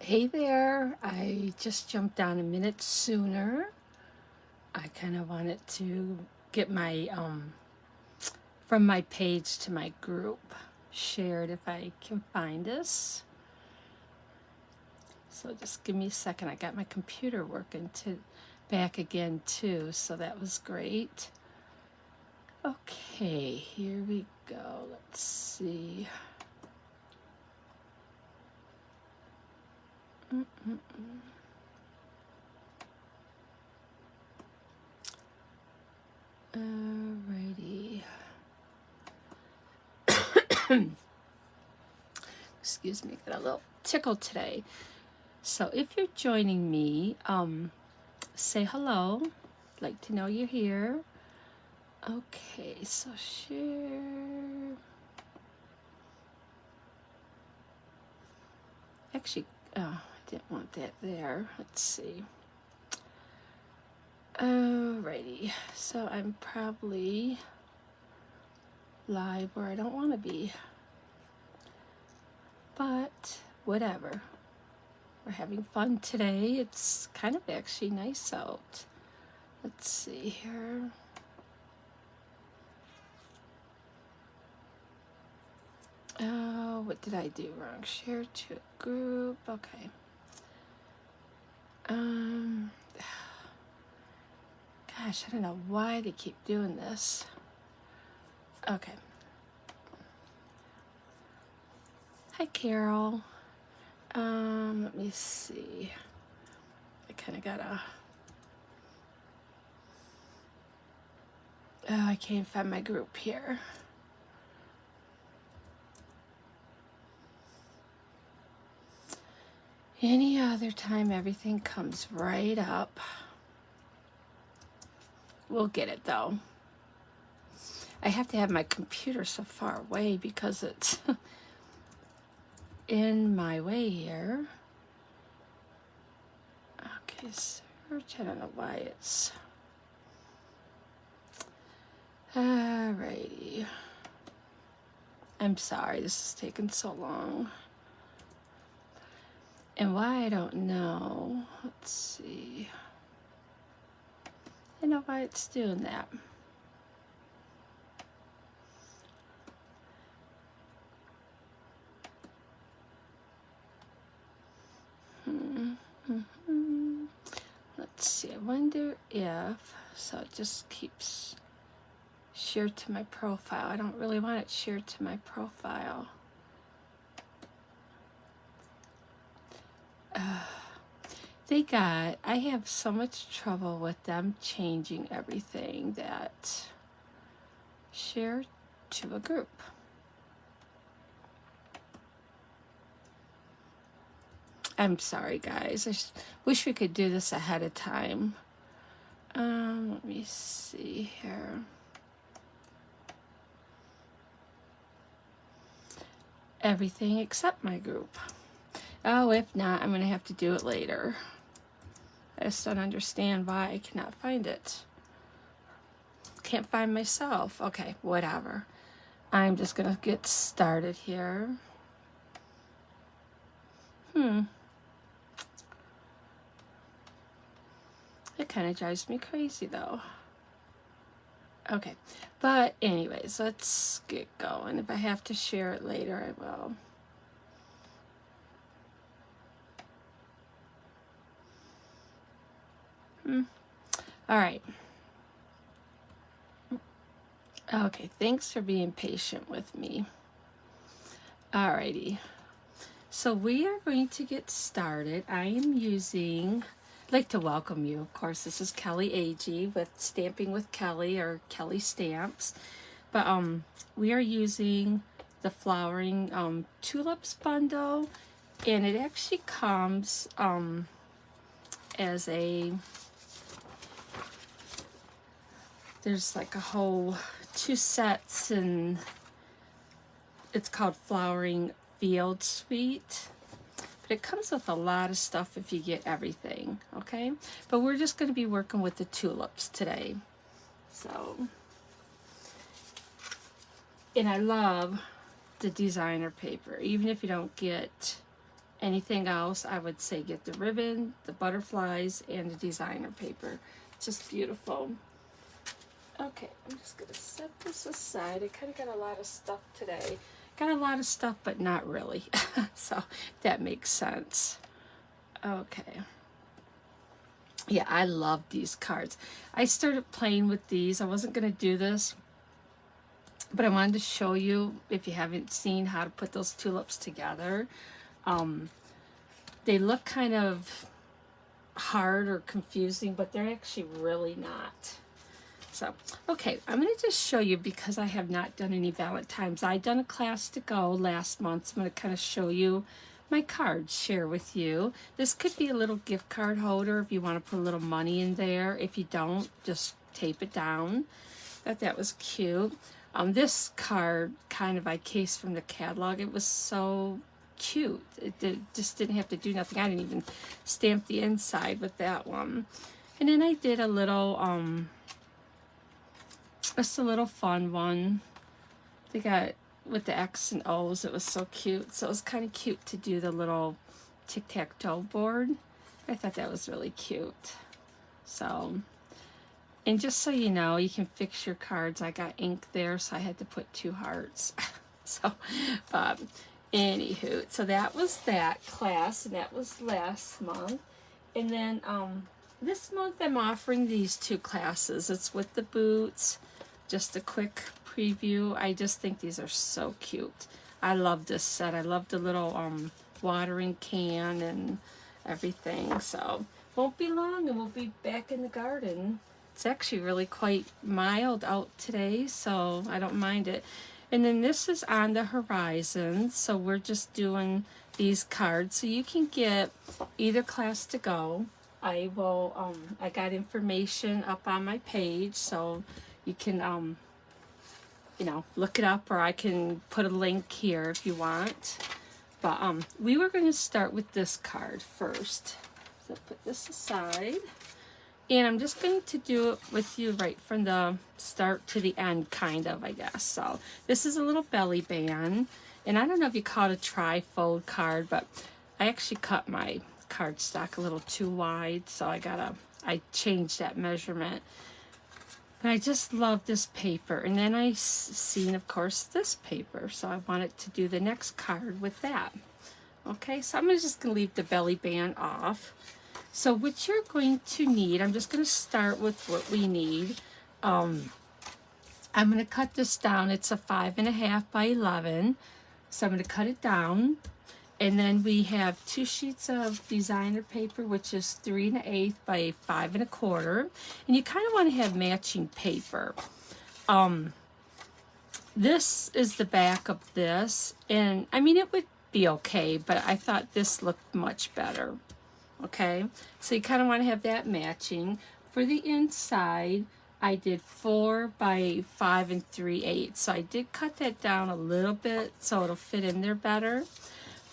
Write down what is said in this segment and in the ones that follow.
Hey there, I just jumped on a minute sooner. I kind of wanted to get my, from my page to my group shared if I can find this. So just give me a second. I got my computer working back again too, so that was great. Okay, here we go. Let's see. Alrighty. Excuse me, got a little tickle today. So if you're joining me, say hello. I'd like to know you're here. Okay, so share. Actually, I didn't want that there. Let's see. Alrighty, so I'm probably live where I don't want to be. But whatever. We're having fun today. It's kind of actually nice out. Let's see here. Oh, what did I do wrong? Share to a group. Okay. Gosh, I don't know why they keep doing this. Okay. Hi, Carol. Let me see. I kind of gotta. Oh, I can't find my group here. Any other time, everything comes right up. We'll get it though. I have to have my computer so far away because it's in my way here. Okay, search. I don't know why it's. Alrighty. I'm sorry this is taking so long. And why I don't know. Let's see. I know why it's doing that. Let's see. I wonder if, so it just keeps shared to my profile. I don't really want it shared to my profile. I have so much trouble with them changing everything that share to a group. I'm sorry, guys. I wish we could do this ahead of time. Let me see here. Everything except my group. Oh, if not, I'm going to have to do it later. I just don't understand why I cannot find it. Can't find myself. Okay, whatever. I'm just going to get started here. It kind of drives me crazy though. Okay, but anyways, let's get going. If I have to share it later, I will. All right. Okay, thanks for being patient with me. Alrighty. So we are going to get started. I am using, I'd like to welcome you. Of course, this is Kelly Agee with Stamping with Kelly, or Kelly Stamps. But we are using the Flowering Tulips bundle, and it actually comes as a, there's like a whole 2 sets, and it's called Flowering Field Suite. But it comes with a lot of stuff if you get everything, okay? But we're just going to be working with the tulips today. So, and I love the designer paper, even if you don't get Anything else, I would say get the ribbon, the butterflies, and the designer paper. Just beautiful. Okay, I'm just gonna set this aside. I kind of got a lot of stuff today. Got a lot of stuff, but not really. So that makes sense. Okay. Yeah, I love these cards. I started playing with these. I wasn't gonna do this, but I wanted to show you, if you haven't seen, how to put those tulips together. They look kind of hard or confusing, but they're actually really not. So, okay, I'm going to just show you, because I have not done any Valentine's. I done a class to go last month, so I'm going to kind of show you my cards, share with you. This could be a little gift card holder if you want to put a little money in there. If you don't, just tape it down. Thought that was cute. This card, kind of I cased from the catalog. It was so cute. Just didn't have to do nothing. I didn't even stamp the inside with that one. And then I did a little, just a little fun one. They got with the X and O's. It was so cute. So it was kind of cute to do the little tic-tac-toe board. I thought that was really cute. So, and just so you know, you can fix your cards. I got ink there, so I had to put 2 hearts. So, anywho, so that was that class, and that was last month. And then this month I'm offering these 2 classes. It's with the boots. Just a quick preview. I just think these are so cute. I love this set. I love the little watering can and everything. So won't be long and we'll be back in the garden. It's actually really quite mild out today, so I don't mind it. And then this is on the horizon, so we're just doing these cards. So you can get either class to go. I will, I got information up on my page, so you can, you know, look it up, or I can put a link here if you want. But we were going to start with this card first. So put this aside. And I'm just going to do it with you right from the start to the end, kind of, I guess. So this is a little belly band. And I don't know if you call it a tri-fold card, but I actually cut my cardstock a little too wide. So I changed that measurement. But I just love this paper. And then I seen, of course, this paper. So I wanted to do the next card with that. Okay, so I'm just going to leave the belly band off. So what you're going to need, I'm just going to start with what we need. I'm going to cut this down. It's a 5.5 by 11. So I'm going to cut it down. And then we have 2 sheets of designer paper, which is 3 1/8 by 5 1/4. And you kind of want to have matching paper. This is the back of this. And I mean, it would be okay, but I thought this looked much better. Okay, so you kind of want to have that matching. For the inside, I did 4 by 5 3/8. So I did cut that down a little bit so it'll fit in there better.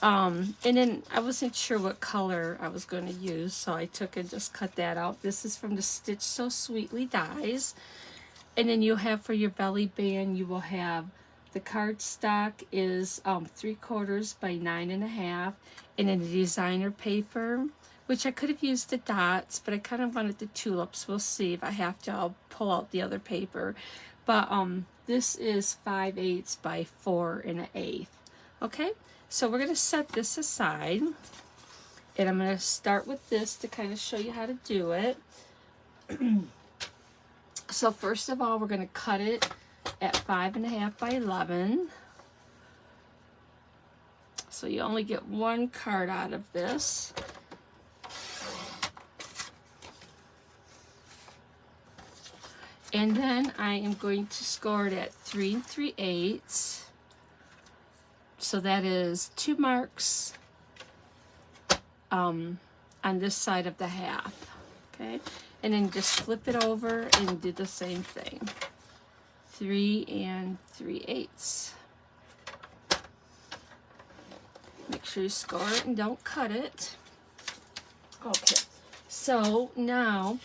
And then I wasn't sure what color I was going to use, so I took and just cut that out. This is from the Stitch So Sweetly dies. And then you have for your belly band, you will have the cardstock is 3/4 by 9 1/2, and then the designer paper, which I could have used the dots, but I kind of wanted the tulips. We'll see. If I have to, I'll pull out the other paper. But this is 5/8 by 4 1/8. Okay, so we're going to set this aside. And I'm going to start with this to kind of show you how to do it. So first of all, we're going to cut it at 5.5 by 11. So you only get 1 card out of this. And then I am going to score it at 3 3/8. So that is 2 marks on this side of the half. Okay, and then just flip it over and do the same thing. 3 3/8. Make sure you score it and don't cut it. Okay, so now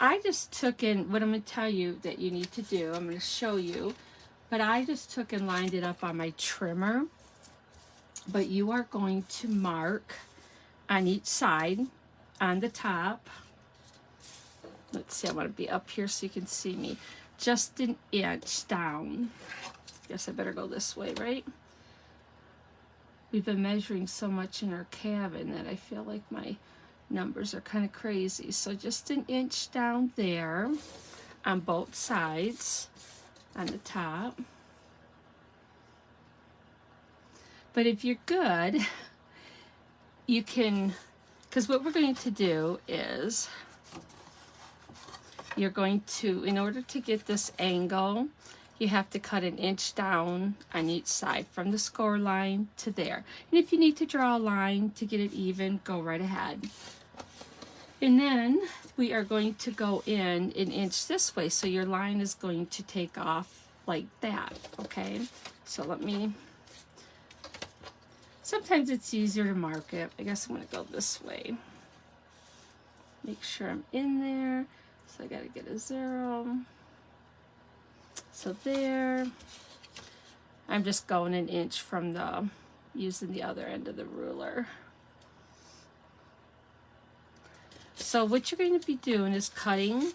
I just took in what I'm going to tell you that you need to do. I'm going to show you, but I just took and lined it up on my trimmer. But you are going to mark on each side on the top. Let's see, I want to be up here so you can see me. Just an inch down. Guess I better go this way, right? We've been measuring so much in our cabin that I feel like my numbers are kind of crazy. So just an inch down there on both sides on the top. But if you're good, you can, because what we're going to do is you're going to, in order to get this angle, you have to cut an inch down on each side from the score line to there. And if you need to draw a line to get it even, go right ahead. And then we are going to go in an inch this way. So your line is going to take off like that, okay? So let me, sometimes it's easier to mark it. I guess I'm gonna go this way. Make sure I'm in there. So I gotta get a 0. So there. I'm just going an inch from the, using the other end of the ruler. So what you're going to be doing is cutting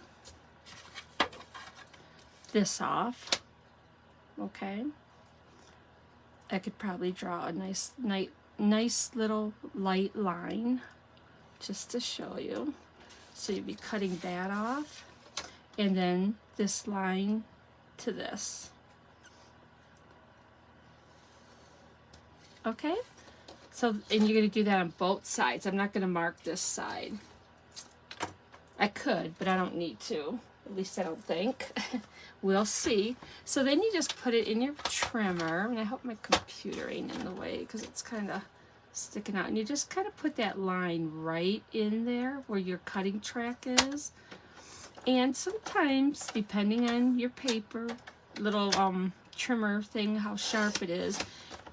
this off, okay? I could probably draw a nice little light line just to show you. So you'd be cutting that off, and then this line to this. Okay? So, and you're going to do that on both sides. I'm not going to mark this side. I could, but I don't need to. At least I don't think. We'll see. So then you just put it in your trimmer, and I hope my computer ain't in the way because it's kind of sticking out. And you just kind of put that line right in there where your cutting track is. And sometimes, depending on your paper, little trimmer thing, how sharp it is,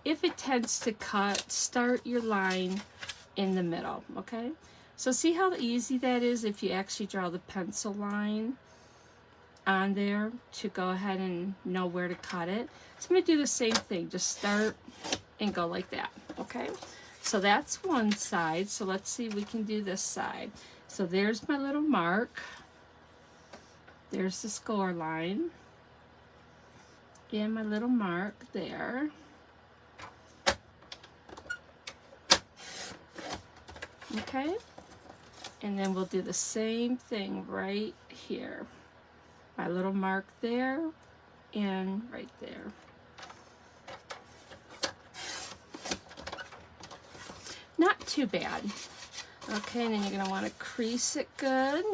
if it tends to cut, start your line in the middle, okay? So see how easy that is if you actually draw the pencil line on there to go ahead and know where to cut it. So I'm going to do the same thing, just start and go like that, okay? So that's one side. So let's see if we can do this side. So there's my little mark. There's the score line. And my little mark there. Okay? And then we'll do the same thing right here. My little mark there and right there. Not too bad. Okay, and then you're going to want to crease it good.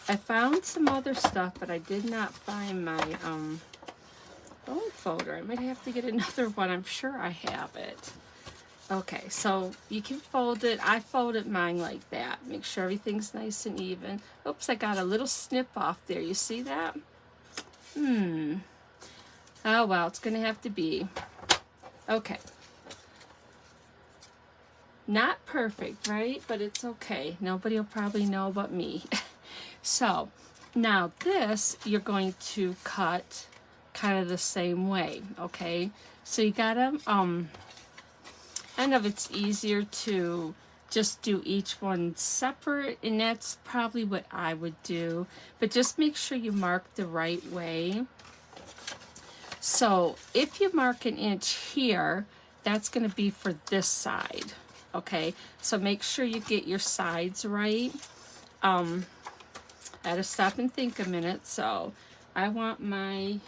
I found some other stuff, but I did not find my bone folder. I might have to get another one. I'm sure I have it. Okay, so you can fold it. I folded mine like that. Make sure everything's nice and even. Oops, I got a little snip off there. You see that? Oh, well, it's going to have to be. Okay. Not perfect, right? But it's okay. Nobody will probably know but me. So, now this, you're going to cut kind of the same way, okay? So you gotta, I know it's easier to just do each one separate, and that's probably what I would do. But just make sure you mark the right way. So if you mark an inch here, that's going to be for this side, okay? So make sure you get your sides right. I had to stop and think a minute. So I want my,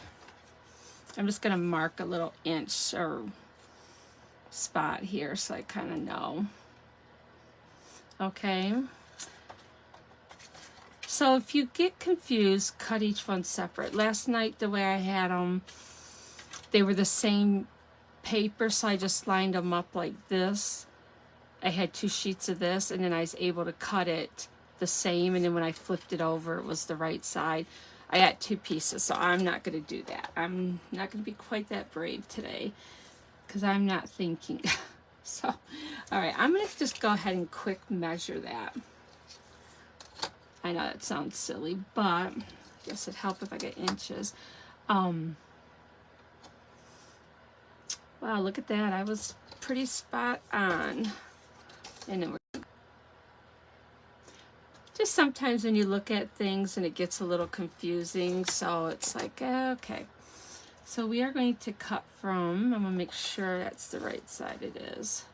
I'm just going to mark a little inch or spot here so I kind of know. Okay. So if you get confused, cut each one separate. Last night, the way I had them, they were the same paper, so I just lined them up like this. I had 2 sheets of this, and then I was able to cut it the same, and then when I flipped it over, it was the right side. I got 2 pieces, so I'm not going to do that. I'm not going to be quite that brave today because I'm not thinking. So, all right, I'm going to just go ahead and quick measure that. I know that sounds silly, but I guess it'd help if I get inches. Wow, look at that. I was pretty spot on. And then we're just sometimes when you look at things and it gets a little confusing, so it's like, okay. So we are going to cut from, I'm going to make sure that's the right side it is.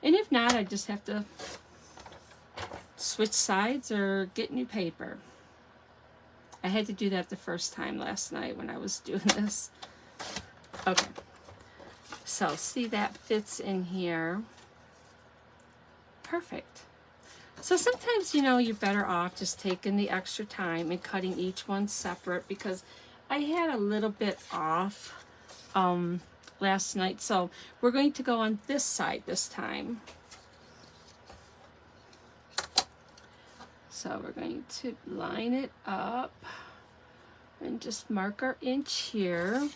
And if not, I just have to switch sides or get new paper. I had to do that the first time last night when I was doing this. Okay. So see, that fits in here. Perfect. So sometimes, you know, you're better off just taking the extra time and cutting each one separate, because I had a little bit off last night. So we're going to go on this side this time. So we're going to line it up and just mark our inch here,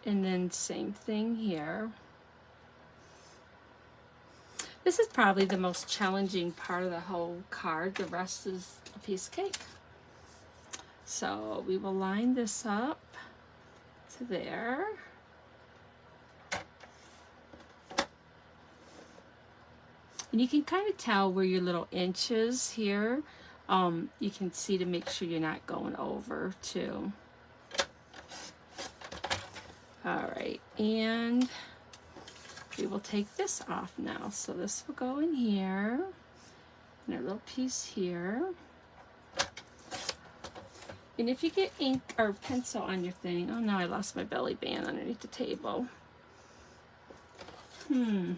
and then same thing here. This is probably the most challenging part of the whole card. The rest is a piece of cake. So we will line this up to there. And you can kind of tell where your little inch is here. You can see to make sure you're not going over too. All right, and we will take this off now. So this will go in here, and a little piece here. And if you get ink or pencil on your thing, oh no, I lost my belly band underneath the table. Let's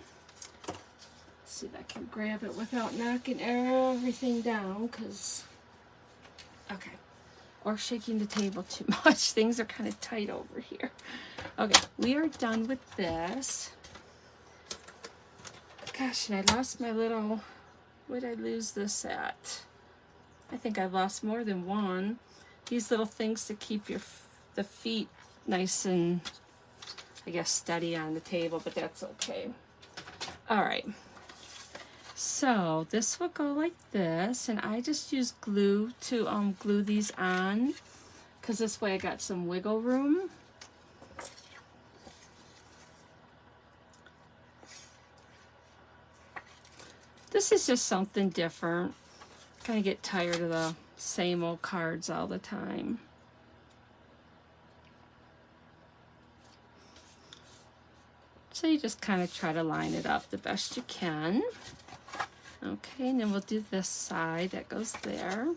see if I can grab it without knocking everything down, because, okay. Or shaking the table too much. Things are kind of tight over here. Okay, we are done with this. Gosh, and I lost my little, where did I lose this at? I think I lost more than one. These little things to keep the feet nice and, I guess, steady on the table, but that's okay. All right. So this will go like this, and I just use glue to glue these on, because this way I got some wiggle room. This is just something different. Kind of get tired of the same old cards all the time. So you just kind of try to line it up the best you can. Okay, and then we'll do this side that goes there.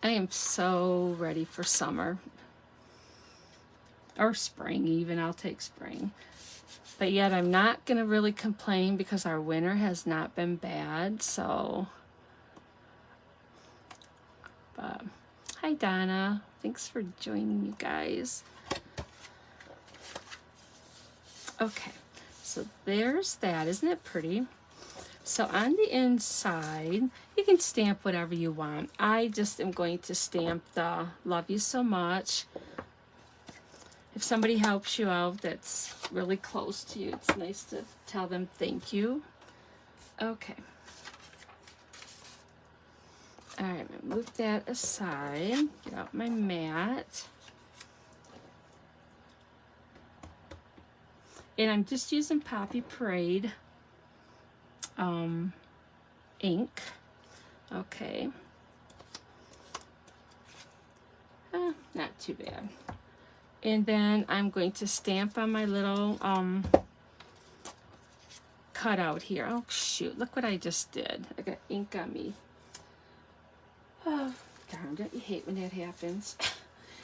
I am so ready for summer. Or spring even, I'll take spring. But yet I'm not going to really complain because our winter has not been bad, so. But, hi Donna, thanks for joining you guys. Okay, so there's that. Isn't it pretty? So on the inside, you can stamp whatever you want. I just am going to stamp the love you so much. If somebody helps you out that's really close to you, it's nice to tell them thank you. Okay. All right, I'm going to move that aside. Get out my mat. And I'm just using Poppy Parade ink. Okay. Not too bad. And then I'm going to stamp on my little cutout here. Oh shoot, look what I just did. I got ink on me. Oh, darn, don't you hate when that happens?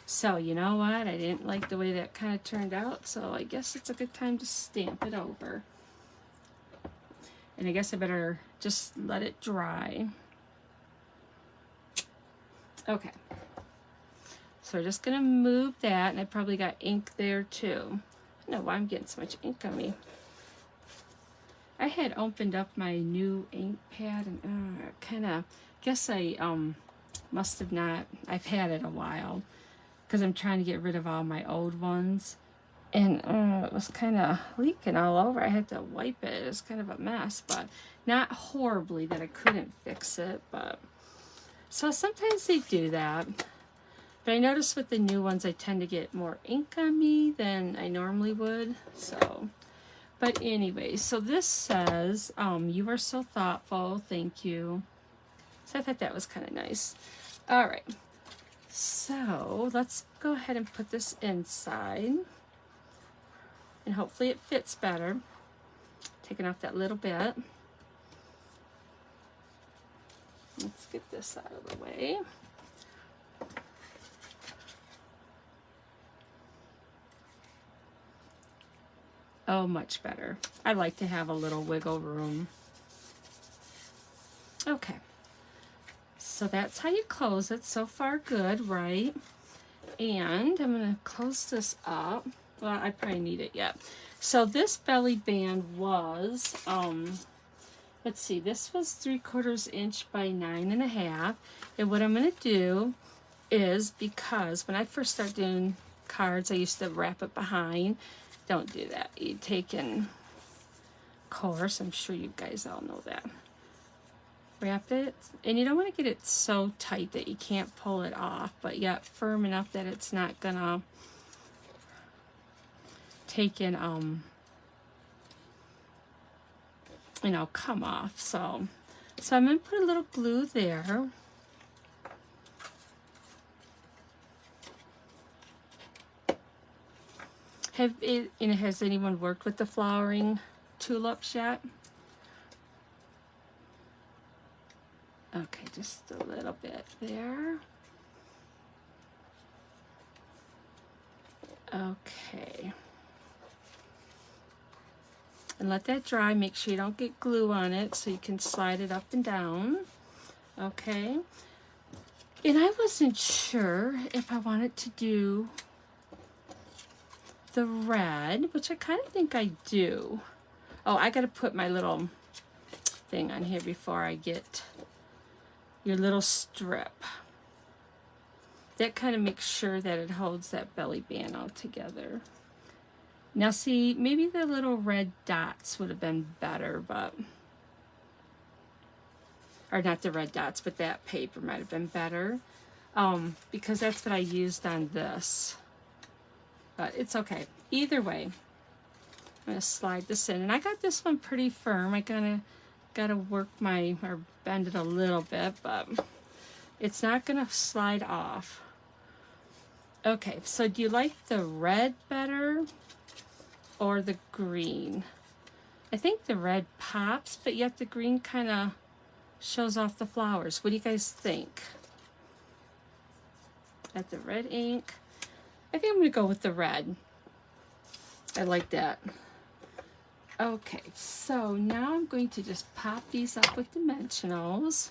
So, you know what? I didn't like the way that kind of turned out, so I guess it's a good time to stamp it over. And I guess I better just let it dry. Okay. So we're just gonna move that, and I probably got ink there too. I don't know why I'm getting so much ink on me. I had opened up my new ink pad, and kind of, guess I must have not, I've had it a while, because I'm trying to get rid of all my old ones. And it was kind of leaking all over. I had to wipe it. It was kind of a mess, but not horribly that I couldn't fix it. But so sometimes they do that. But I notice with the new ones, I tend to get more ink on me than I normally would. So, but anyway, so this says, you are so thoughtful, thank you. So I thought that was kind of nice. All right, so let's go ahead and put this inside. And hopefully it fits better. Taking off that little bit. Let's get this out of the way. Oh, much better. I like to have a little wiggle room. Okay. So that's how you close it. So far good, right? And I'm going to close this up. Well, I probably need it yet. So this belly band was, let's see, this was 3/4 inch by 9.5. And what I'm going to do is, because when I first started doing cards, I used to wrap it behind. Don't do that. You take in course, I'm sure you guys all know that. Wrap it, and you don't want to get it so tight that you can't pull it off, but yet firm enough that it's not gonna take in, you know, come off. So I'm gonna put a little glue there. Has anyone worked with the flowering tulips yet? Okay, just a little bit there. Okay. And let that dry. Make sure you don't get glue on it so you can slide it up and down. Okay. And I wasn't sure if I wanted to do the red, which I kind of think I do. Oh, I got to put my little thing on here before I get your little strip. That kind of makes sure that it holds that belly band all together. Now see, maybe the little red dots would have been better, but, or not the red dots, but that paper might have been better, because that's what I used on this. But it's okay. Either way, I'm gonna slide this in, and I got this one pretty firm. I gotta work or bend it a little bit, but it's not gonna slide off. Okay, so do you like the red better or the green? I think the red pops, but yet the green kind of shows off the flowers. What do you guys think? Got the red ink. I think I'm gonna go with the red. I like that. Okay, so now I'm going to just pop these up with dimensionals.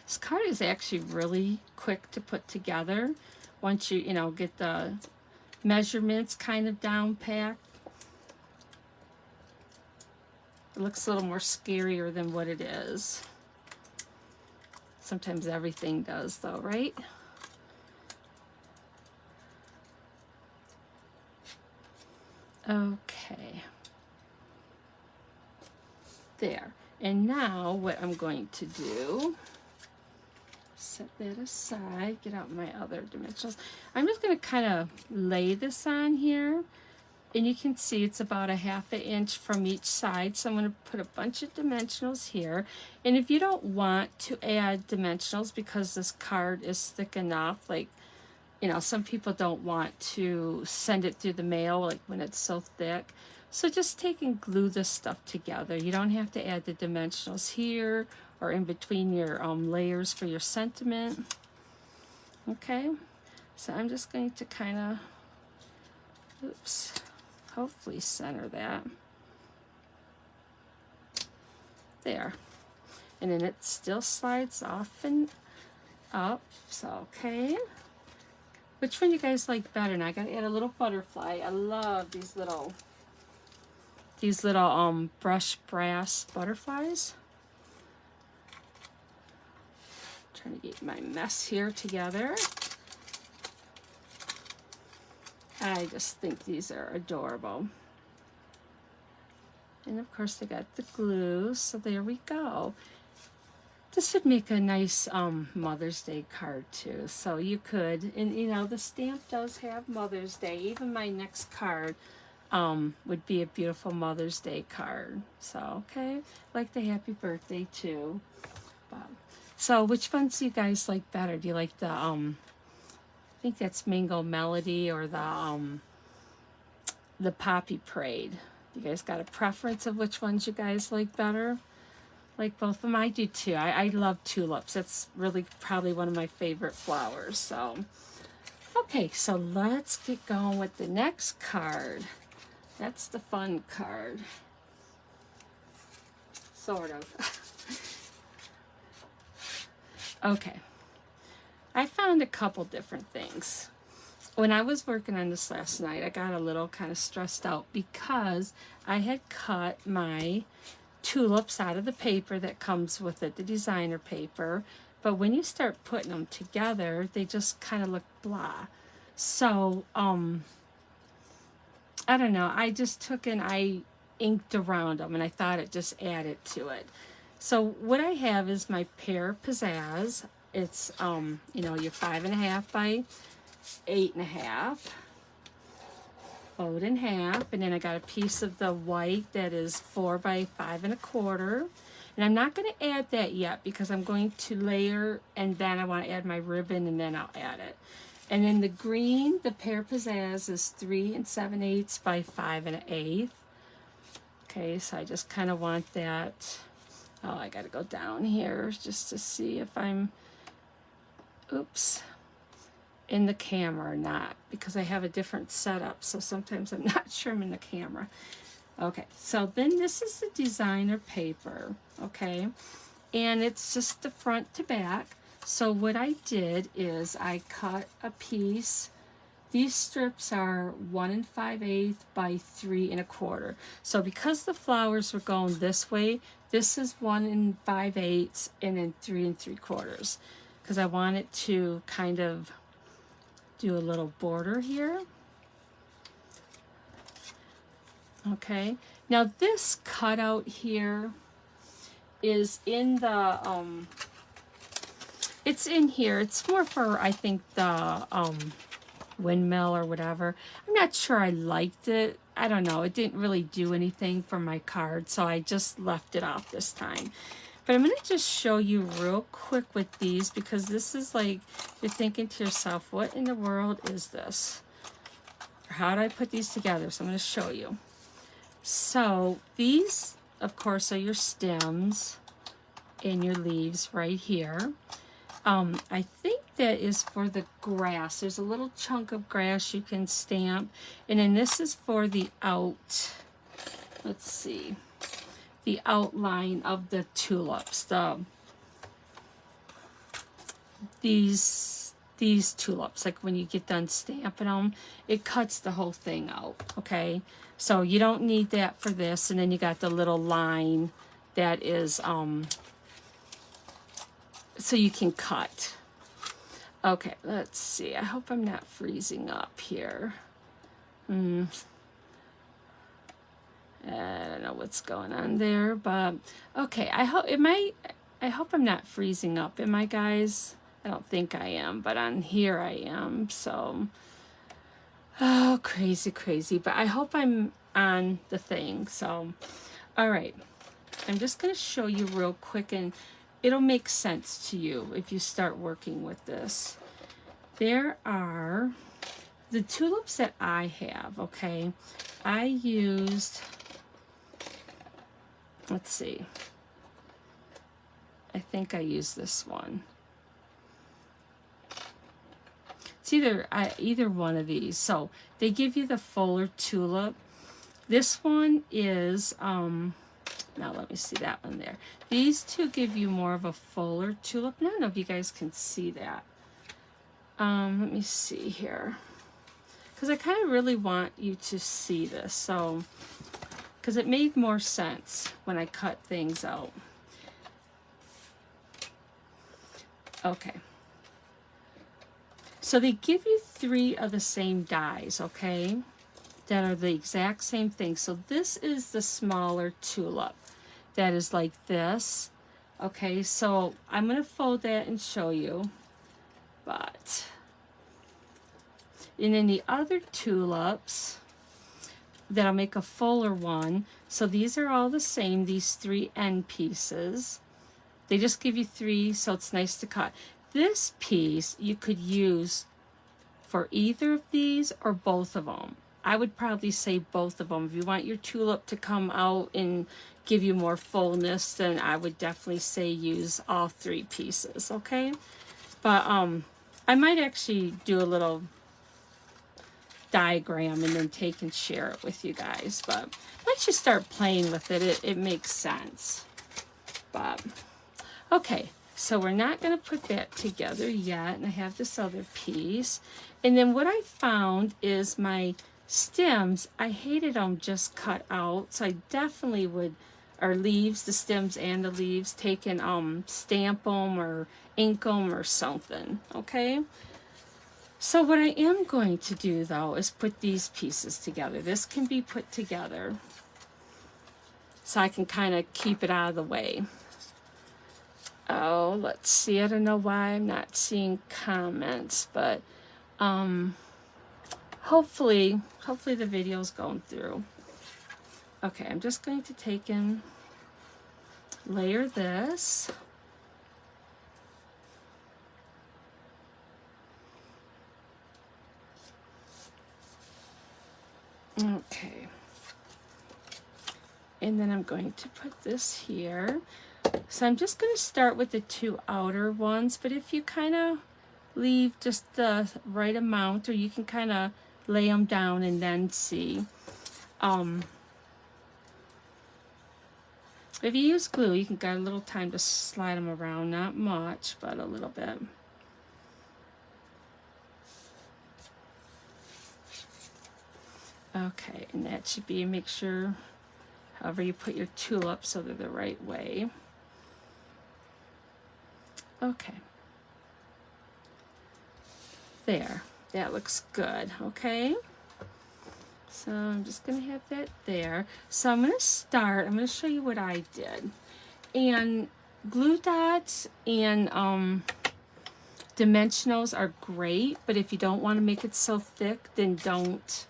This card is actually really quick to put together once you get the measurements kind of down packed. It looks a little more scarier than what it is. Sometimes everything does though, right? Okay. There. And now what I'm going to do, set that aside, get out my other dimensionals. I'm just going to kind of lay this on here. And you can see it's about 1/2 inch from each side. So I'm going to put a bunch of dimensionals here. And if you don't want to add dimensionals because this card is thick enough, like, some people don't want to send it through the mail, like when it's so thick. So just take and glue this stuff together. You don't have to add the dimensionals here or in between your layers for your sentiment. Okay, so I'm just going to kind of, hopefully center that. There. And then it still slides off and up, so okay. Which one you guys like better? Now I gotta add a little butterfly. I love these little brush brass butterflies. Trying to get my mess here together. I just think these are adorable. And of course they got the glue, so there we go. this would make a nice Mother's Day card too. So you could, and you know, the stamp does have Mother's Day. Even my next card would be a beautiful Mother's Day card. So, okay, like the happy birthday too. So which ones do you guys like better? Do you like the, I think that's Mango Melody, or the Poppy Parade? You guys got a preference of which ones you guys like better? Like both of them? I do too. I love tulips. That's really probably one of my favorite flowers. So, okay, so let's get going with the next card. That's the fun card. Sort of. Okay. I found a couple different things. When I was working on this last night, I got a little kind of stressed out because I had cut my tulips out of the paper that comes with it, the designer paper. But when you start putting them together, they just kind of look blah. So, I don't know. I just took and I inked around them, and I thought it just added to it. So what I have is my Pear Pizzazz. It's, you know, your 5.5 by 8.5. Fold in half, and then I got a piece of the white that is 4 by 5.25, and I'm not going to add that yet because I'm going to layer, and then I want to add my ribbon, and then I'll add it. And then the green, the Pear Pizzazz, is 3 7/8 by 5 1/8. Okay, so I just kind of want that. Oh, I got to go down here just to see if I'm, oops, in the camera or not, because I have a different setup, so sometimes I'm not sure I'm in the camera. Okay, so then this is the designer paper, okay, and it's just the front to back. So what I did is I cut a piece. These strips are 1 5/8 by 3 1/4. So because the flowers were going this way, this is 1 5/8 and then 3 3/4, because I want it to kind of do a little border here. Okay, now this cutout here is in the it's in here. It's more for, I think, the windmill or whatever. I'm not sure I liked it. I don't know, it didn't really do anything for my card, so I just left it off this time. But I'm going to just show you real quick with these, because this is like, you're thinking to yourself, what in the world is this? Or how do I put these together? So I'm going to show you. So these, of course, are your stems and your leaves right here. I think that is for the grass. There's a little chunk of grass you can stamp. And then this is for the let's see, the outline of the tulips. These tulips, like when you get done stamping them, it cuts the whole thing out, okay? So you don't need that for this. And then you got the little line that is, so you can cut. Okay, let's see. I hope I'm not freezing up here. I don't know what's going on there, but okay. I hope I'm not freezing up. Am I, guys? I don't think I am, but on here I am. So, oh, crazy. But I hope I'm on the thing. So, all right. I'm just going to show you real quick, and it'll make sense to you if you start working with this. There are the tulips that I have, okay? I used, let's see, I think I used this one. It's either one of these. So they give you the fuller tulip. This one is, now let me see that one there. These two give you more of a fuller tulip. I don't know if you guys can see that. Let me see here, because I kind of really want you to see this. So, because it made more sense when I cut things out. Okay. So they give you 3 of the same dies, okay, that are the exact same thing. So this is the smaller tulip that is like this. Okay, so I'm going to fold that and show you. And then the other tulips, that I'll make a fuller one. So these are all the same, these 3 end pieces. They just give you 3, so it's nice to cut. This piece you could use for either of these or both of them. I would probably say both of them. If you want your tulip to come out and give you more fullness, then I would definitely say use all 3 pieces, okay? But I might actually do a little diagram and then take and share it with you guys. But once you start playing with it, it makes sense. But okay, so we're not going to put that together yet, and I have this other piece. And then what I found is my stems, I hated them just cut out, so I definitely would, or leaves, the stems and the leaves, take and stamp them or ink them or something, okay? So what I am going to do though is put these pieces together. This can be put together so I can kind of keep it out of the way. Oh, let's see. I don't know why I'm not seeing comments, but hopefully the video's going through. Okay, I'm just going to take and layer this. Okay. And then I'm going to put this here. So I'm just going to start with the 2 outer ones, but if you kind of leave just the right amount, or you can kind of lay them down and then see. If you use glue, you can get a little time to slide them around, not much, but a little bit. Okay, and that should be, make sure, however you put your tulips so they're the right way. Okay. There, that looks good, okay? So I'm just gonna have that there. So I'm gonna show you what I did. And glue dots and dimensionals are great, but if you don't want to make it so thick, then don't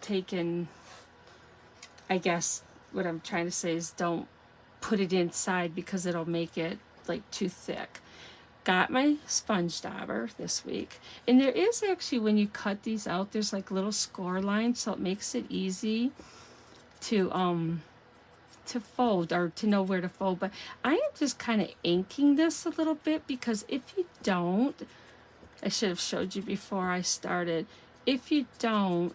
take in, I guess what I'm trying to say is don't put it inside because it'll make it like too thick. Got my sponge dauber this week, and there is actually, when you cut these out, there's like little score lines, so it makes it easy to fold, or to know where to fold. But I am just kind of inking this a little bit, because if you don't, I should have showed you before I started, if you don't,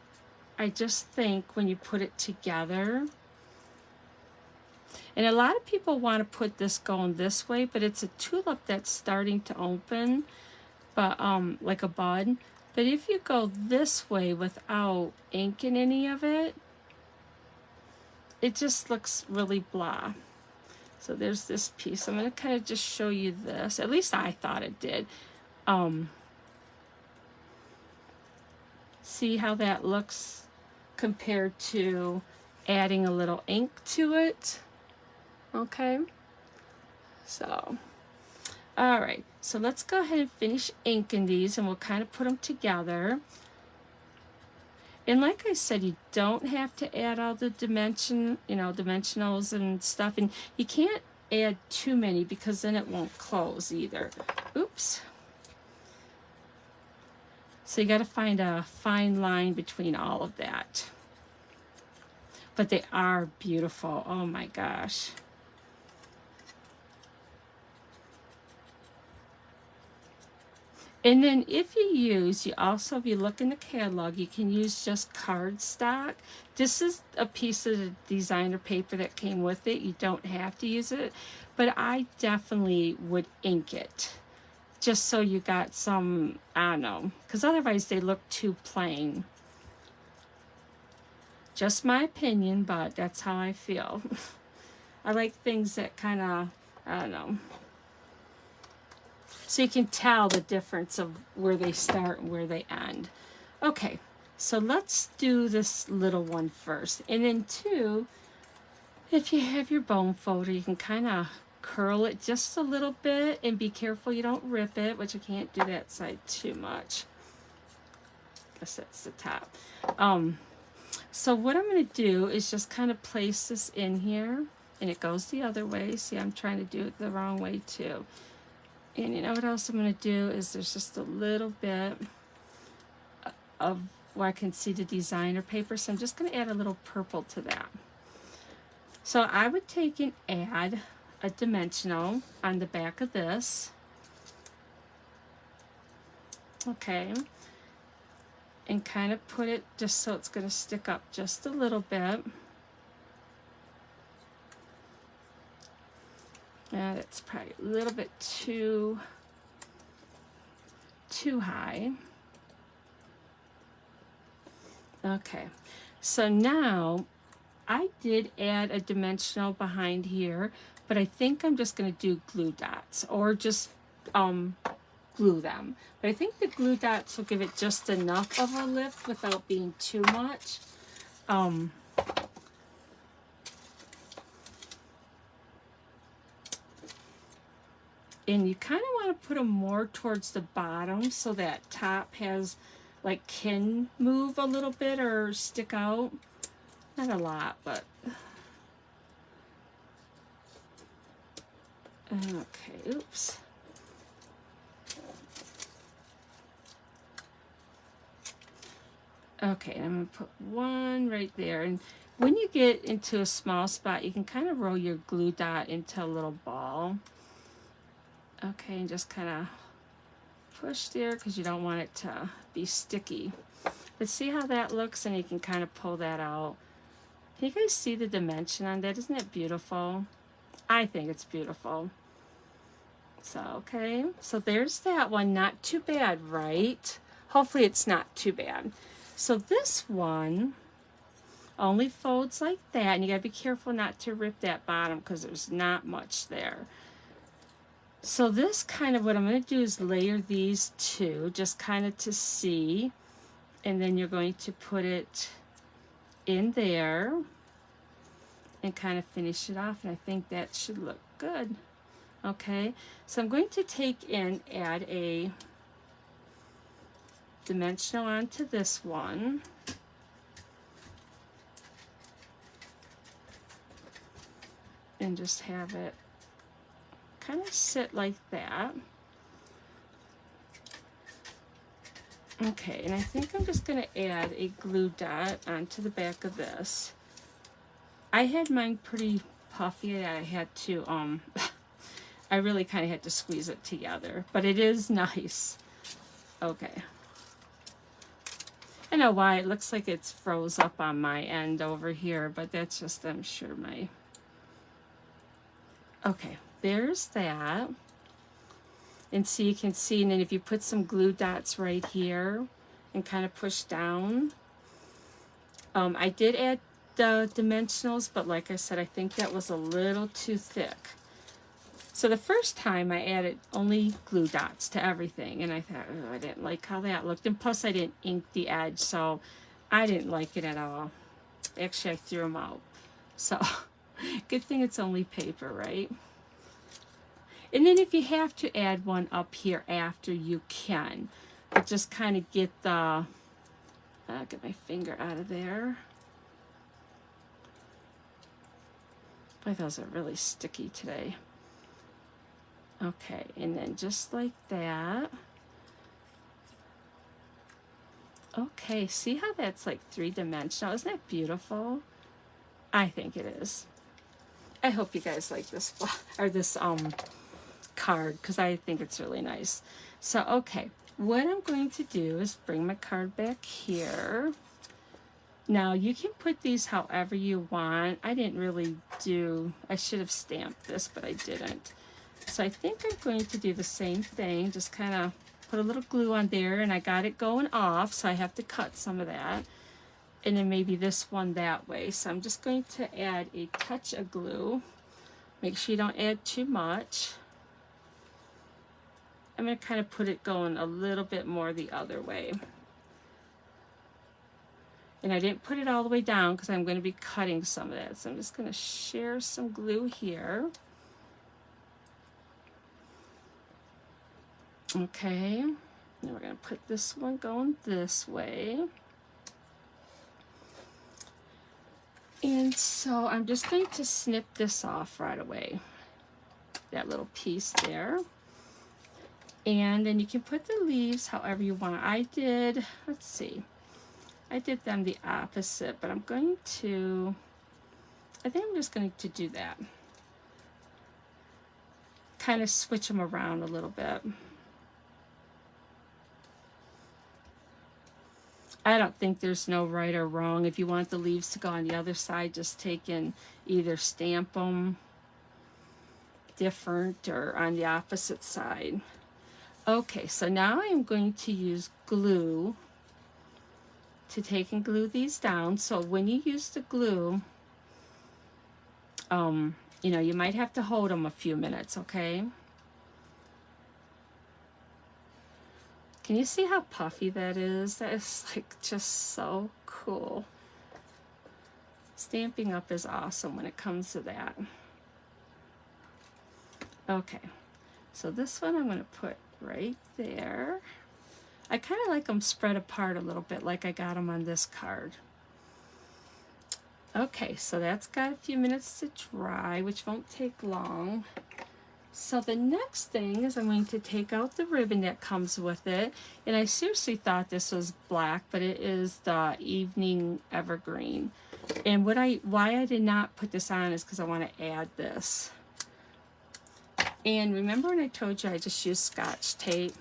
I just think when you put it together, and a lot of people want to put this going this way, but it's a tulip that's starting to open, but like a bud. But if you go this way without inking any of it, it just looks really blah. So there's this piece. I'm going to kind of just show you this. At least I thought it did. See how that looks compared to adding a little ink to it? Okay, so all right, so let's go ahead and finish inking these, and we'll kind of put them together. And like I said, you don't have to add all the dimensionals and stuff, and you can't add too many because then it won't close either. Oops. So you got to find a fine line between all of that. But they are beautiful. Oh my gosh. And then if you look in the catalog, you can use just cardstock. This is a piece of the designer paper that came with it. You don't have to use it, but I definitely would ink it, just so you got some, I don't know, because otherwise they look too plain. Just my opinion, but that's how I feel. I like things that kind of, I don't know, so you can tell the difference of where they start and where they end. Okay, so let's do this little one first. And then two, If you have your bone folder, you can kind of curl it just a little bit and be careful you don't rip it, which I can't do that side too much. I guess that's the top. So what I'm going to do is just kind of place this in here, and it goes the other way. See, I'm trying to do it the wrong way too. And you know what else I'm going to do is there's just a little bit of where I can see the designer paper, so I'm just going to add a little purple to that. So I would take and add a dimensional on the back of this. Okay. And kind of put it just so it's going to stick up just a little bit. And it's probably a little bit too high. Okay, so now I did add a dimensional behind here, but I think I'm just going to do glue dots or just glue them. But I think the glue dots will give it just enough of a lift without being too much. And you kind of want to put them more towards the bottom so that top has can move a little bit or stick out. Not a lot, but okay, oops. Okay, I'm going to put one right there. And when you get into a small spot, you can kind of roll your glue dot into a little ball. Okay, and just kind of push there because you don't want it to be sticky. But see how that looks, and you can kind of pull that out. Can you guys see the dimension on that? Isn't it beautiful? I think it's beautiful. So, okay, so there's that one. Not too bad, right? Hopefully it's not too bad. So this one only folds like that, and you gotta be careful not to rip that bottom because there's not much there. So this kind of, what I'm going to do is layer these two just kind of to see, and then you're going to put it in there and kind of finish it off, and I think that should look good. Okay, so I'm going to take and add a dimensional onto this one. And just have it kind of sit like that. Okay, and I think I'm just going to add a glue dot onto the back of this. I had mine pretty puffy. I had to, I really kind of had to squeeze it together, but it is nice. Okay. I know why it looks like it's froze up on my end over here, but that's just, I'm sure, my... Okay, there's that. And see, you can see, and then if you put some glue dots right here and kind of push down. I did add the dimensionals, but like I said, I think that was a little too thick. So the first time I added only glue dots to everything, and I thought, oh, I didn't like how that looked. And plus I didn't ink the edge, so I didn't like it at all. Actually, I threw them out. So good thing it's only paper, right? And then if you have to add one up here after, you can. But just kind of get the, get my finger out of there. Boy, those are really sticky today. Okay, and then just like that. Okay, see how that's like three-dimensional? Isn't that beautiful? I think it is. I hope you guys like this, or this card, because I think it's really nice. So, okay, what I'm going to do is bring my card back here. Now, you can put these however you want. I didn't really do, I should have stamped this, but I didn't. So I think I'm going to do the same thing, just kind of put a little glue on there, and I got it going off, so I have to cut some of that. And then maybe this one that way. So I'm just going to add a touch of glue. Make sure you don't add too much. I'm going to kind of put it going a little bit more the other way. And I didn't put it all the way down because I'm going to be cutting some of that. So I'm just going to share some glue here. Okay, and we're going to put this one going this way. And so I'm just going to snip this off right away, that little piece there. And then you can put the leaves however you want. I did, let's see, I did them the opposite, but I'm going to, I think I'm just going to do that. Kind of switch them around a little bit. I don't think there's no right or wrong. If you want the leaves to go on the other side, just take and either stamp them different or on the opposite side. Okay, so now I am going to use glue to take and glue these down. So when you use the glue, you know, you might have to hold them a few minutes, okay? Can you see how puffy that is? That is like just so cool. Stamping up is awesome when it comes to that. Okay, so this one I'm going to put right there. I kind of like them spread apart a little bit like I got them on this card. Okay, so that's got a few minutes to dry, which won't take long. So the next thing is I'm going to take out the ribbon that comes with it. And I seriously thought this was black, but it is the Evening Evergreen. And why I did not put this on is because I want to add this. And remember when I told you I just used Scotch tape?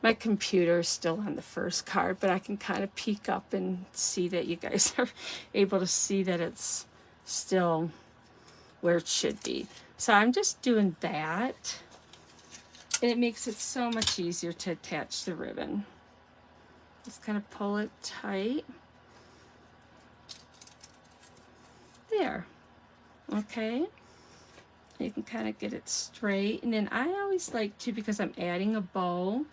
My computer is still on the first card, but I can kind of peek up and see that you guys are able to see that it's still where it should be. So I'm just doing that, and it makes it so much easier to attach the ribbon. Just kind of pull it tight. There. Okay. You can kind of get it straight. And then I always like to, because I'm adding a bow,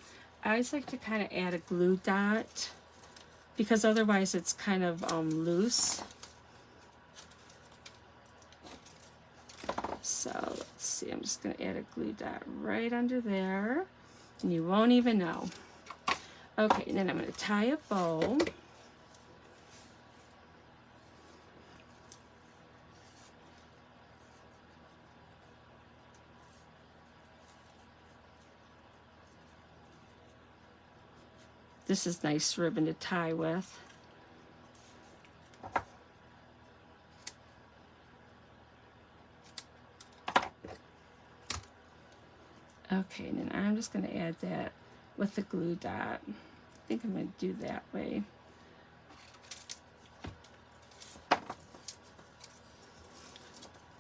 I always like to kind of add a glue dot, because otherwise it's kind of loose. So let's see, I'm just going to add a glue dot right under there, and you won't even know. Okay, and then I'm going to tie a bow. This is nice ribbon to tie with. Okay, and then I'm just going to add that with the glue dot. I think I'm going to do that way.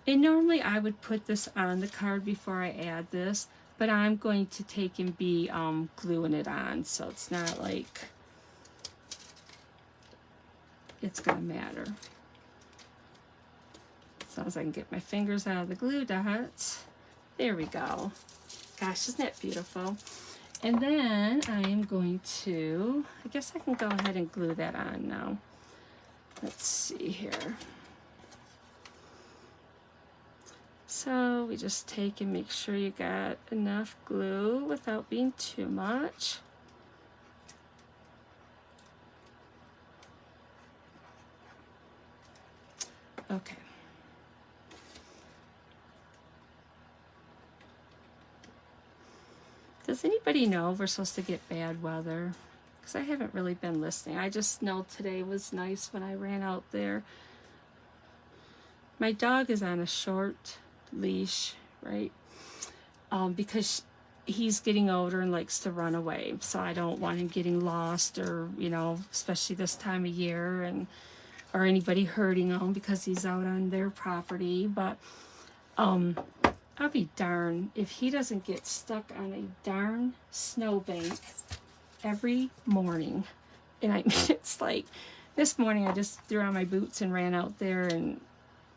And normally I would put this on the card before I add this, but I'm going to take and be gluing it on, so it's not like it's going to matter. As long as I can get my fingers out of the glue dots. There we go. Gosh, isn't that beautiful? And then I am going to, I guess I can go ahead and glue that on now. Let's see here. So we just take and make sure you got enough glue without being too much. Okay. Does anybody know if we're supposed to get bad weather? Because I haven't really been listening. I just know today was nice when I ran out there. My dog is on a short leash, right? Because he's getting older and likes to run away. So I don't want him getting lost, or, you know, especially this time of year, and or anybody hurting him because he's out on their property. But I'll be darned if he doesn't get stuck on a darn snowbank every morning. And I mean, it's like this morning I just threw on my boots and ran out there, and,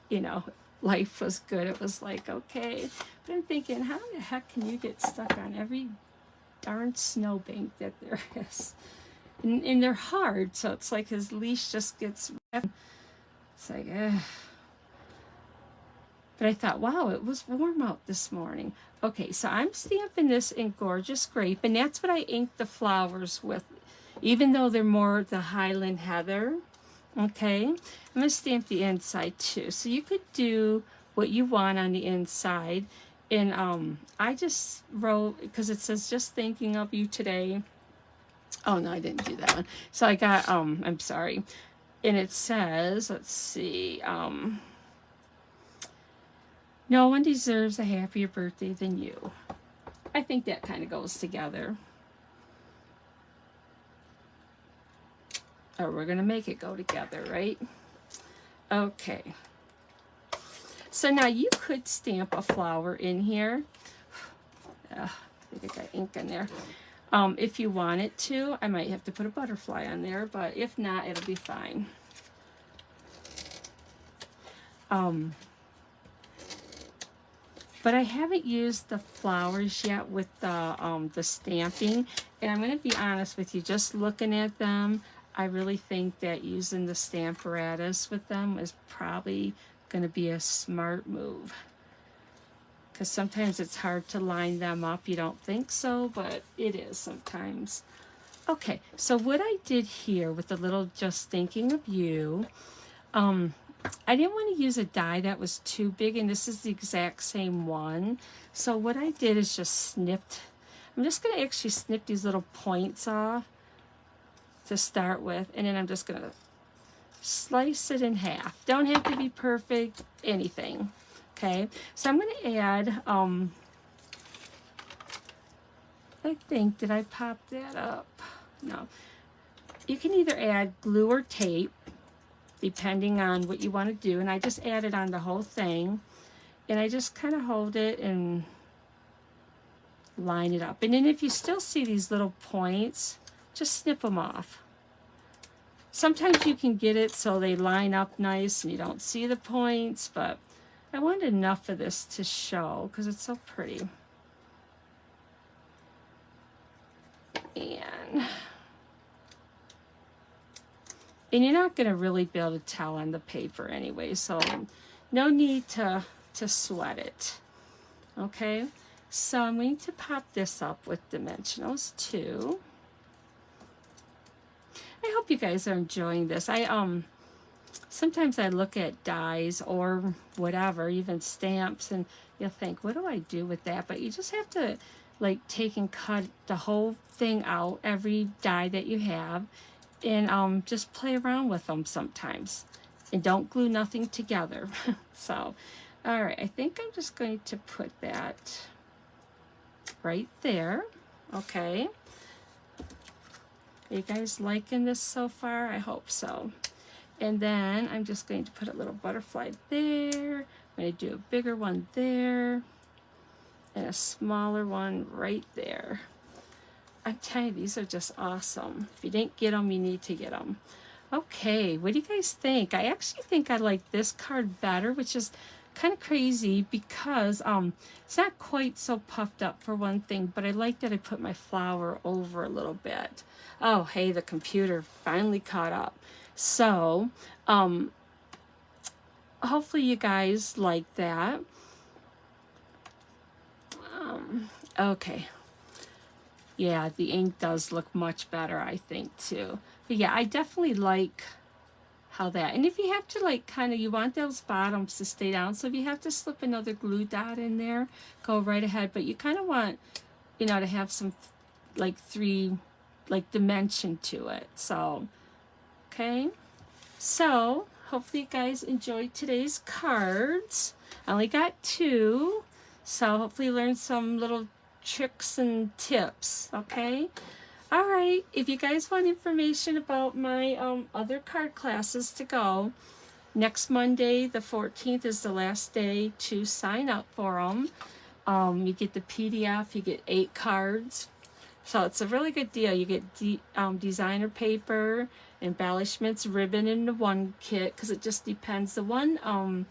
you know, life was good. It was like, okay. But I'm thinking, how the heck can you get stuck on every darn snowbank that there is? and they're hard, so it's like his leash just gets, it's like, But I thought, wow, it was warm out this morning. Okay, so I'm stamping this in Gorgeous Grape, and that's what I inked the flowers with, even though they're more the Highland Heather. Okay, I'm going to stamp the inside too. So you could do what you want on the inside. And I just wrote, because it says just thinking of you today. Oh no, I didn't do that one. So I got, I'm sorry. And it says, let's see, no one deserves a happier birthday than you. I think that kind of goes together. Or we're going to make it go together, right? Okay. So now you could stamp a flower in here. I think I got ink in there. If you wanted to, I might have to put a butterfly on there, but if not, it'll be fine. But I haven't used the flowers yet with the stamping. And I'm going to be honest with you, just looking at them, I really think that using the Stamparatus with them is probably going to be a smart move. Because sometimes it's hard to line them up. You don't think so, but it is sometimes. Okay, so what I did here with the little Just Thinking of You, I didn't want to use a die that was too big, and this is the exact same one. So what I did is just snipped. I'm just going to actually snip these little points off to start with, and then I'm just going to slice it in half. Don't have to be perfect, anything. Okay, so I'm going to add, I think, did I pop that up? No. You can either add glue or tape, depending on what you want to do. And I just added on the whole thing. And I just kind of hold it and line it up. And then if you still see these little points, just snip them off. Sometimes you can get it so they line up nice and you don't see the points, but I want enough of this to show because it's so pretty. And you're not going to really be able to tell on the paper anyway, so no need to sweat it. Okay, so I'm going to pop this up with dimensionals too. I hope you guys are enjoying this. Sometimes I look at dies or whatever, even stamps, and you'll think, what do I do with that? But you just have to like take and cut the whole thing out, every die that you have, and just play around with them sometimes. And don't glue nothing together. So, all right, I think I'm just going to put that right there. Okay. Are you guys liking this so far? I hope so. And then I'm just going to put a little butterfly there. I'm going to do a bigger one there. And a smaller one right there. I'm telling you, these are just awesome. If you didn't get them, you need to get them. Okay, what do you guys think? I actually think I like this card better, which is kind of crazy because it's not quite so puffed up for one thing, but I like that I put my flower over a little bit. Oh, hey, the computer finally caught up. So, hopefully you guys like that. Okay. Yeah, the ink does look much better, I think, too. But yeah, I definitely like how that, and if you have to like kind of, you want those bottoms to stay down, so if you have to slip another glue dot in there, go right ahead, but you kind of want, you know, to have some like dimension to it. So, okay. So, hopefully you guys enjoyed today's cards. I only got 2, so hopefully you learned some little tricks and tips, okay? All right, if you guys want information about my other card classes to go, next Monday, the 14th, is the last day to sign up for them. You get the PDF, you get 8 cards. So it's a really good deal. You get designer paper, embellishments, ribbon in the one kit, because it just depends. The one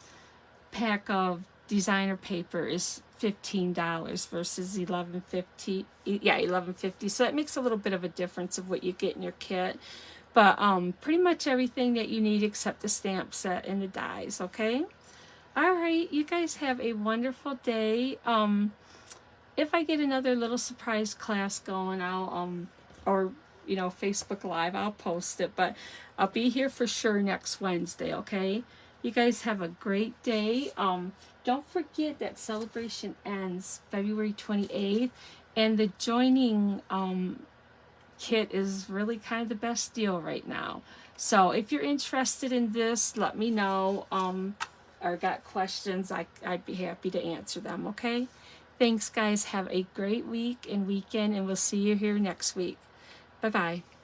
pack of designer paper is $15 versus $11.50. Yeah, $11.50. So that makes a little bit of a difference of what you get in your kit. But pretty much everything that you need except the stamp set and the dies, okay? All right, you guys have a wonderful day. If I get another little surprise class going, I'll or Facebook Live, I'll post it, but I'll be here for sure next Wednesday, okay? You guys have a great day. Don't forget that celebration ends February 28th, and the joining kit is really kind of the best deal right now. So if you're interested in this, let me know, or got questions, I'd be happy to answer them, okay? Thanks, guys. Have a great week and weekend, and we'll see you here next week. Bye-bye.